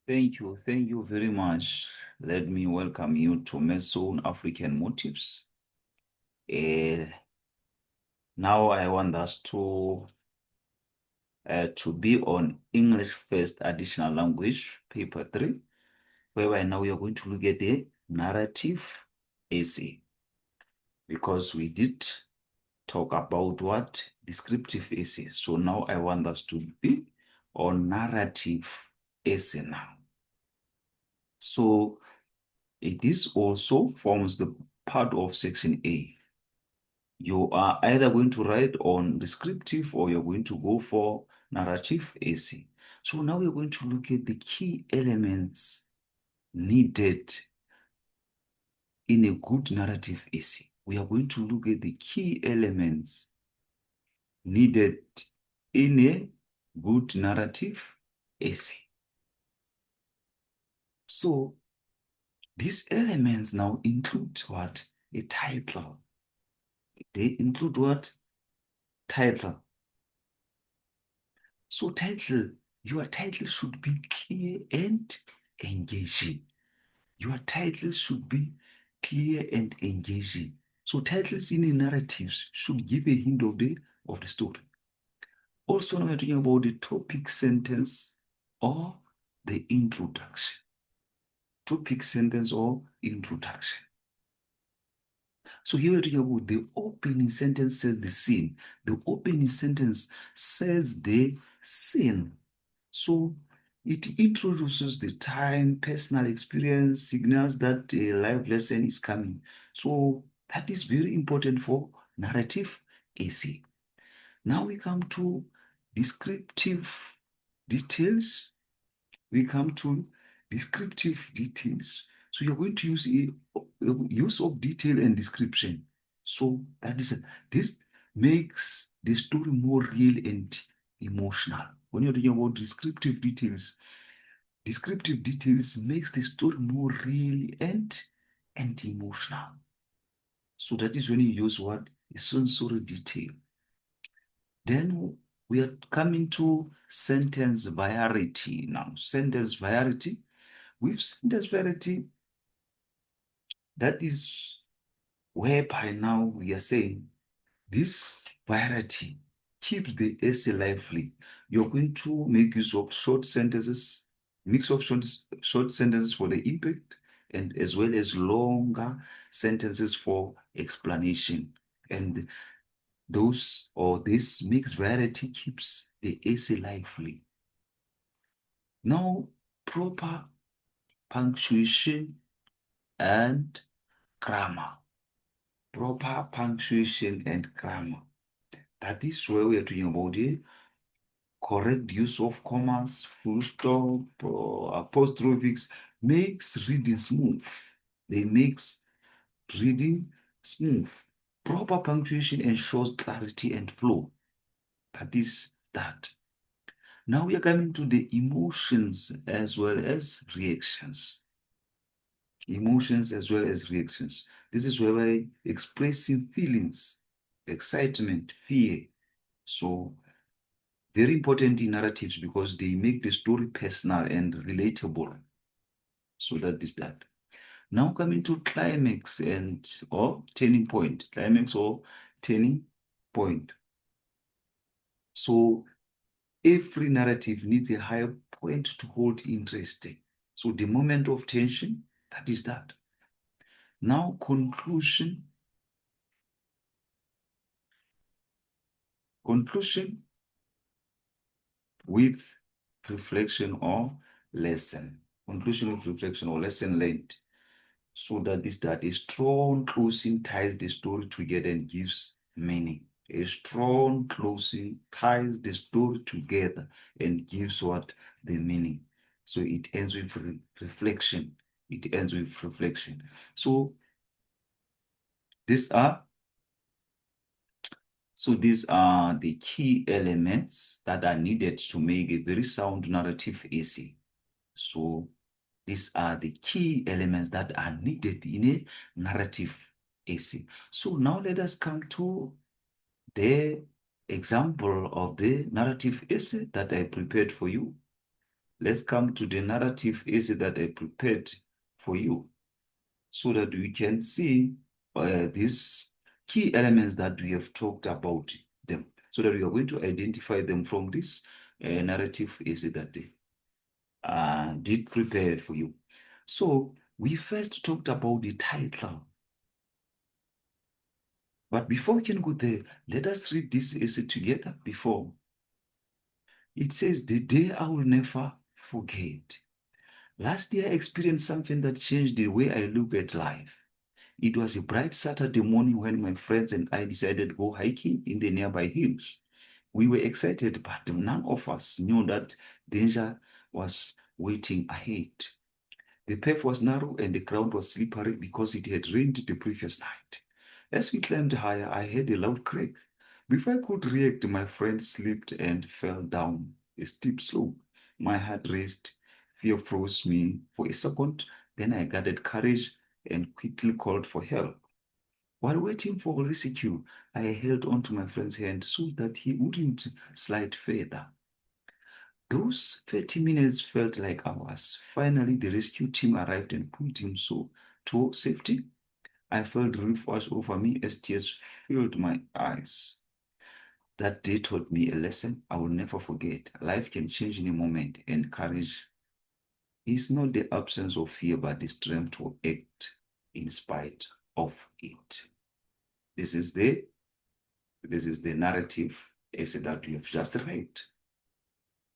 Thank you very much. Let me welcome you to Mason African Motives. Uh, Now I want us to be on English First Additional Language, Paper 3, whereby now we are going to look at the narrative essay, because we did talk about what? Descriptive essay. So now I want us to be on narrative essay now. So this also forms the part of section A. You are either going to write on descriptive or you're going to go for narrative essay. So now we're going to look at the key elements needed in a good narrative essay. We are going to look at the key elements needed in a good narrative essay. So these elements now include what? A title. They include what? Title. So your title should be clear and engaging. Your title should be clear and engaging. So titles in the narratives should give a hint of the story. Also, now we're talking about the topic sentence or the introduction. Topic sentence or introduction. So here we're talking about the opening sentence says the scene. The opening sentence says the scene. So it introduces the time, personal experience, signals that a life lesson is coming. So that is very important for narrative essay. Now we come to descriptive details. We come to descriptive details. So you're going to use use of detail and description. So this makes the story more real and emotional. When you're talking about descriptive details makes the story more real and emotional. So that is when you use what? A sensory detail. Then we are coming to sentence variety now. Sentence variety. With sentence variety, that is whereby now we are saying this variety keeps the essay lively. You're going to make use of short sentences, mix of short sentences for the impact, and as well as longer sentences for explanation. And this mixed variety keeps the essay lively. Now, proper punctuation and grammar. Proper punctuation and grammar. That is where we are talking about the correct use of commas, full stop, apostrophes makes reading smooth. They makes reading smooth. Proper punctuation ensures clarity and flow. That is that. Now we are coming to the emotions as well as reactions. Emotions as well as reactions. This is where we're expressing feelings, excitement, fear. So very important in narratives because they make the story personal and relatable. So that is that. Now coming to climax and or turning point. Climax or turning point. So every narrative needs a higher point to hold interest. So the moment of tension, that is that. Now conclusion. Conclusion with reflection or lesson. Conclusion with reflection or lesson learned. So that is that a strong closing ties the story together and gives meaning. A strong closing ties the story together and gives what? The meaning. So it ends with reflection. It ends with reflection. So these are these are the key elements that are needed to make a very sound narrative essay. So these are the key elements that are needed in a narrative essay. So now let us come to the example of the narrative essay that I prepared for you. let's come to the narrative essay that I prepared for you so that we can see these key elements that we have talked about them, so that we are going to identify them from this narrative essay that they did prepare for you. So we first talked about the title. But before we can go there, let us read this essay together before. It says, "The day I will never forget. Last year I experienced something that changed the way I look at life. It was a bright Saturday morning when my friends and I decided to go hiking in the nearby hills. We were excited, but none of us knew that danger was waiting ahead. The path was narrow and the ground was slippery because it had rained the previous night. As we climbed higher, I heard a loud crack. Before I could react, my friend slipped and fell down a steep slope. My heart raced. Fear froze me for a second. Then I gathered courage and quickly called for help. While waiting for rescue, I held onto my friend's hand so that he wouldn't slide further. Those 30 minutes felt like hours. Finally, the rescue team arrived and pulled him to safety. I felt relief wash over me as tears filled my eyes. That day taught me a lesson I will never forget. Life can change in a moment, and courage is not the absence of fear, but the strength to act in spite of it. This is the narrative essay that we have just read.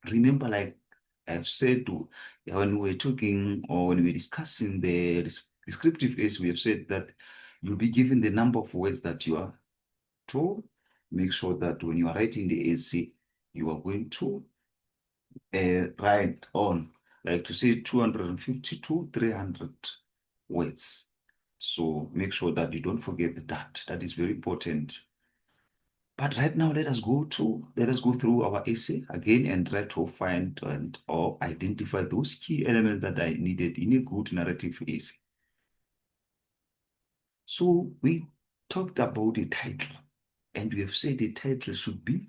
Remember, like I've said when we were talking or when we were discussing the descriptive essay, we have said that you'll be given the number of words that you are to make sure that when you are writing the essay, you are going to write on, like to say 250 to 300 words. So make sure that you don't forget that. That is very important. But right now, let us go through our essay again and try to find and or identify those key elements that I needed in a good narrative essay. So we talked about the title, and we have said the title should be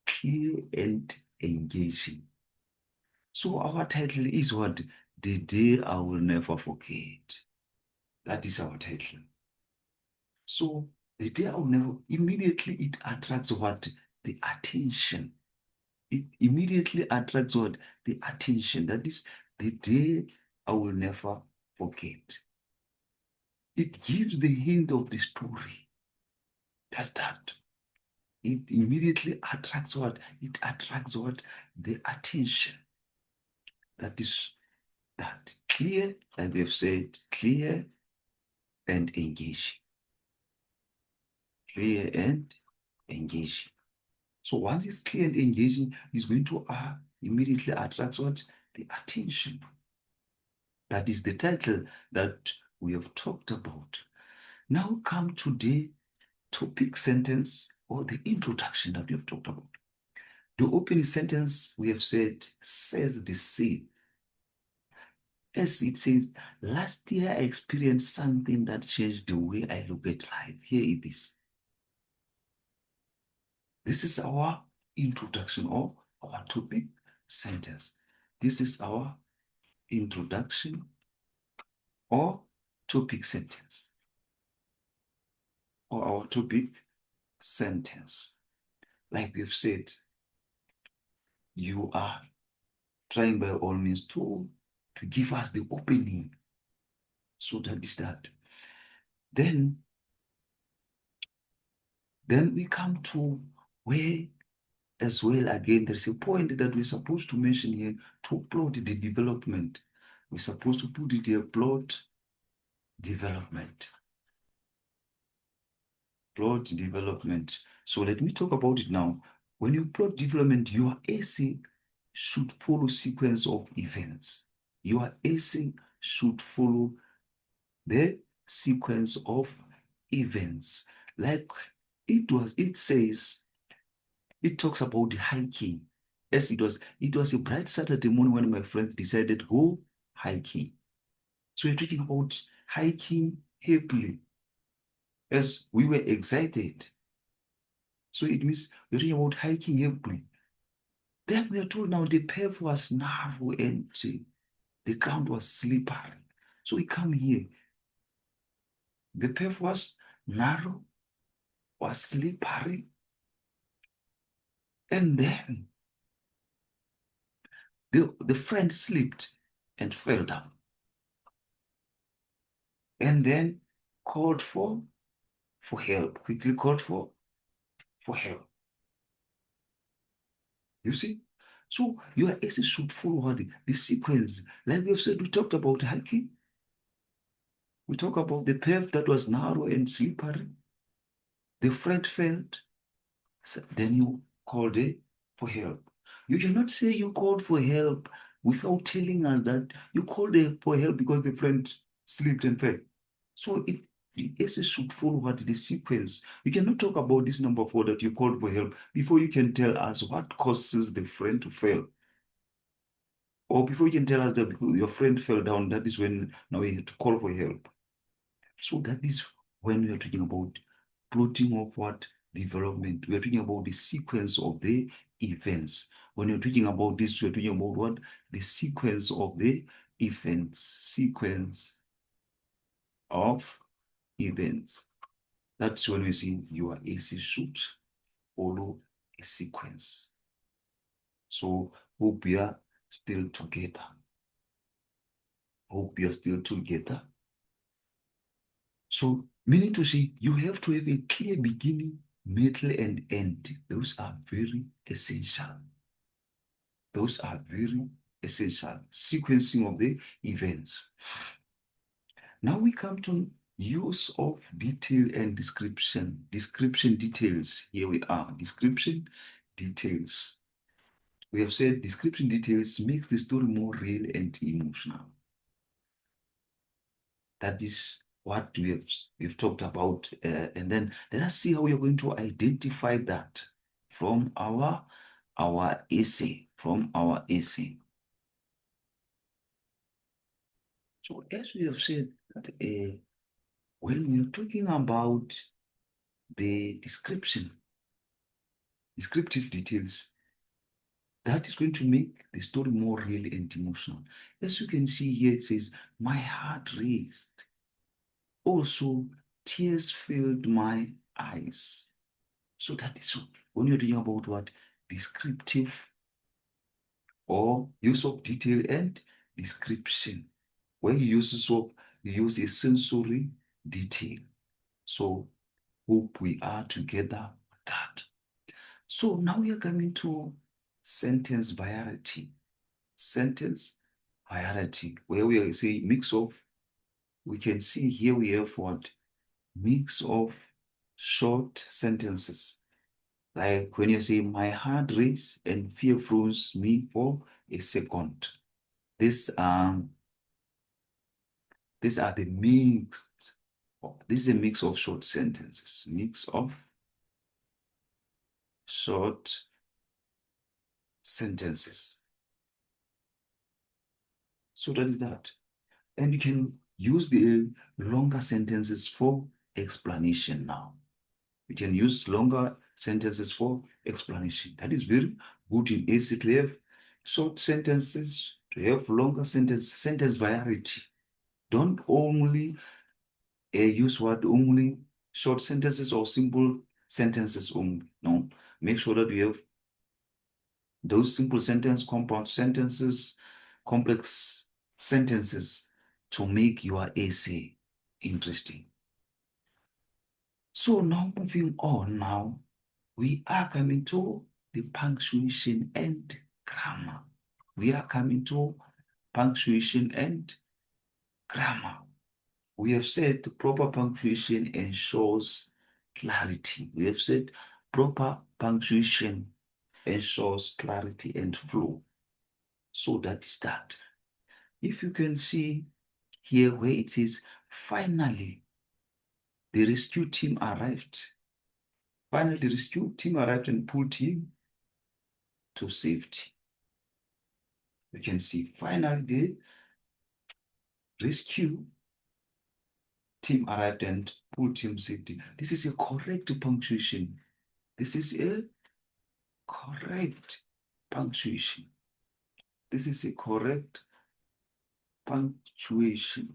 clear and engaging. So our title is what? The Day I Will Never Forget. That is our title. So the day I will never, immediately it attracts what? The attention. It immediately attracts what? The attention. That is the day I will never forget. It gives the hint of the story. That's that. It immediately attracts what? It attracts what? The attention. That is that. Clear, like they've said, clear and engaging. Clear and engaging. So once it's clear and engaging, it's going to immediately attract what? The attention. That is the title that we have talked about. Now come to the topic sentence or the introduction that we have talked about. The opening sentence we have said says the same. As it says, last year I experienced something that changed the way I look at life. Here it is. This is our introduction or our topic sentence. This is our introduction or topic sentence or our topic sentence. Like we've said, you are trying by all means to give us the opening. So that is that. Then we come to where as well again there's a point that we're supposed to mention here to plot the development. We're supposed to put it here, plot development. Plot development. So let me talk about it now. When you plot development, your essay should follow sequence of events. Your essay should follow the sequence of events. Like it says, it talks about the hiking. Yes, it was a bright Saturday morning when my friends decided to go hiking. So we're talking about hiking happily as we were excited. So it means we're talking about hiking happily. Then we are told now the path was narrow and the ground was slippery. So we come here. The path was narrow, was slippery, and then the friend slipped and fell down. And then called for help, quickly called for help. You see? So your essay should follow the sequence. Like we have said, we talked about hiking. We talked about the path that was narrow and slippery. The friend failed. So then you called it for help. You cannot say you called for help without telling us that you called for help because the friend slipped and fell. So the essay should follow the sequence. You cannot talk about this number 4 that you called for help before you can tell us what causes the friend to fail. Or before you can tell us that your friend fell down, that is when now you have to call for help. So that is when we are talking about plotting of what development. We are talking about the sequence of the events. When you're talking about this, we're talking about what? The sequence of the events. Sequence of events. That's when we see your AC should follow a sequence. So hope we are still together. Hope you are still together. So, meaning to say, you have to have a clear beginning, middle, and end. Those are very essential. Those are very essential. Sequencing of the events. Now we come to use of detail and description. Description details. Here we are. Description details. We have said description details makes the story more real and emotional. That is what we've talked about. And then let us see how we are going to identify that from our essay. From our essay. So as we have said, that when we're talking about the descriptive details, that is going to make the story more real and emotional. As you can see here, it says, my heart raced. Also, tears filled my eyes. So that is when you're talking about what? Descriptive or use of detail and description. When you use a sensory detail. So hope we are together with that. So now we are coming to sentence variety. Sentence variety, where we are saying mix of, we can see here we have what? Mix of short sentences. Like when you say, my heart raced and fear froze me for a second. These are the this is a mix of short sentences. Mix of short sentences. So that is that. And you can use the longer sentences for explanation now. We can use longer sentences for explanation. That is very good in essay to have short sentences, to have longer sentences, sentence variety. Don't only use what only short sentences or simple sentences only. No, make sure that you have those simple sentence, compound sentences, complex sentences to make your essay interesting. So now moving on now, we are coming to the punctuation and grammar. We are coming to punctuation and grammar. We have said proper punctuation ensures clarity. We have said proper punctuation ensures clarity and flow. So that is that. If you can see here where it says, finally, the rescue team arrived. Finally, the rescue team arrived and pulled him to safety. You can see, finally, the rescue team arrived and pulled him safety. This is a correct punctuation. This is a correct punctuation. This is a correct punctuation.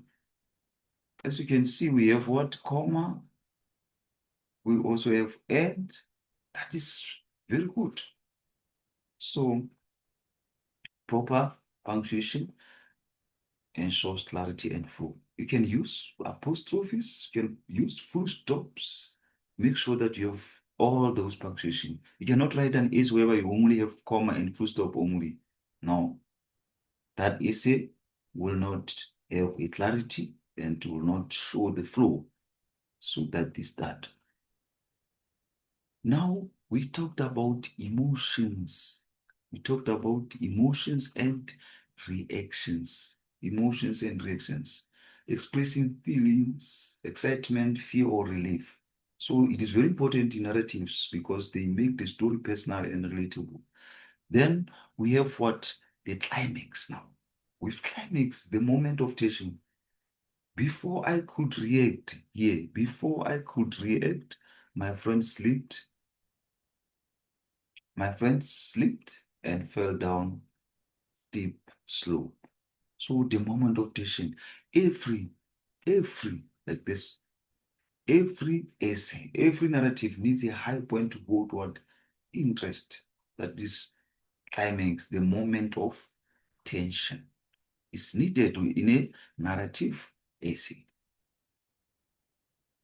As you can see, we have what? Comma. We also have and. That is very good. So, proper punctuation ensures clarity and flow. You can use apostrophes, you can use full stops. Make sure that you have all those punctuation. You cannot write an essay where you only have comma and full stop only. No, that essay will not have a clarity and will not show the flow. So that is that. Now we talked about emotions. We talked about emotions and reactions. Emotions and reactions. Expressing feelings, excitement, fear, or relief. So it is very important in narratives because they make the story personal and relatable. Then we have what? The climax now. With climax, the moment of tension. Before I could react, my friend slipped. My friend slipped and fell down steep slope. So the moment of tension, every like this, every essay, every narrative needs a high point to go toward interest. That is climax, the moment of tension. Is needed in a narrative essay.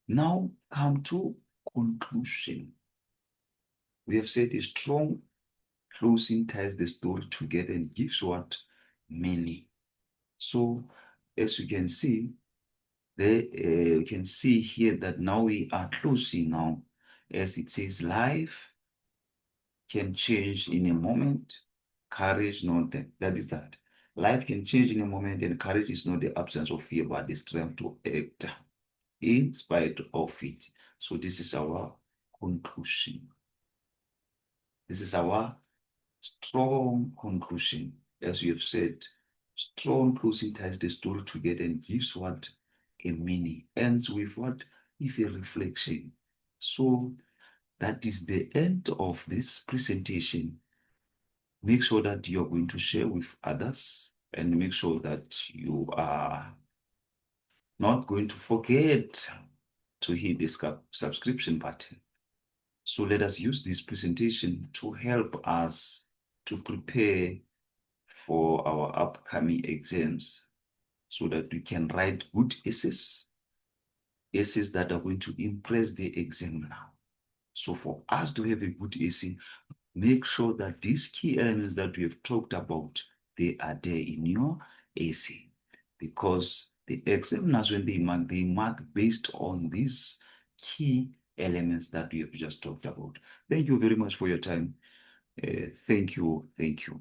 Now come to conclusion. We have said a strong closing ties the story together and gives what? Meaning. So as you can see, there you can see here that now we are closing now. As it says, life can change in a moment, courage not that. That is that. Life can change in a moment, and courage is not the absence of fear, but the strength to act in spite of it. So this is our conclusion. This is our strong conclusion. As you have said, strong closing ties the story together and gives what? A meaning. Ends with what? If a reflection. So that is the end of this presentation. Make sure that you're going to share with others and make sure that you are not going to forget to hit the subscription button. So let us use this presentation to help us to prepare for our upcoming exams so that we can write good essays, essays that are going to impress the examiner. So for us to have a good essay, make sure that these key elements that we have talked about, they are there in your essay. Because the examiners, when they mark based on these key elements that we have just talked about. Thank you very much for your time. Thank you. Thank you.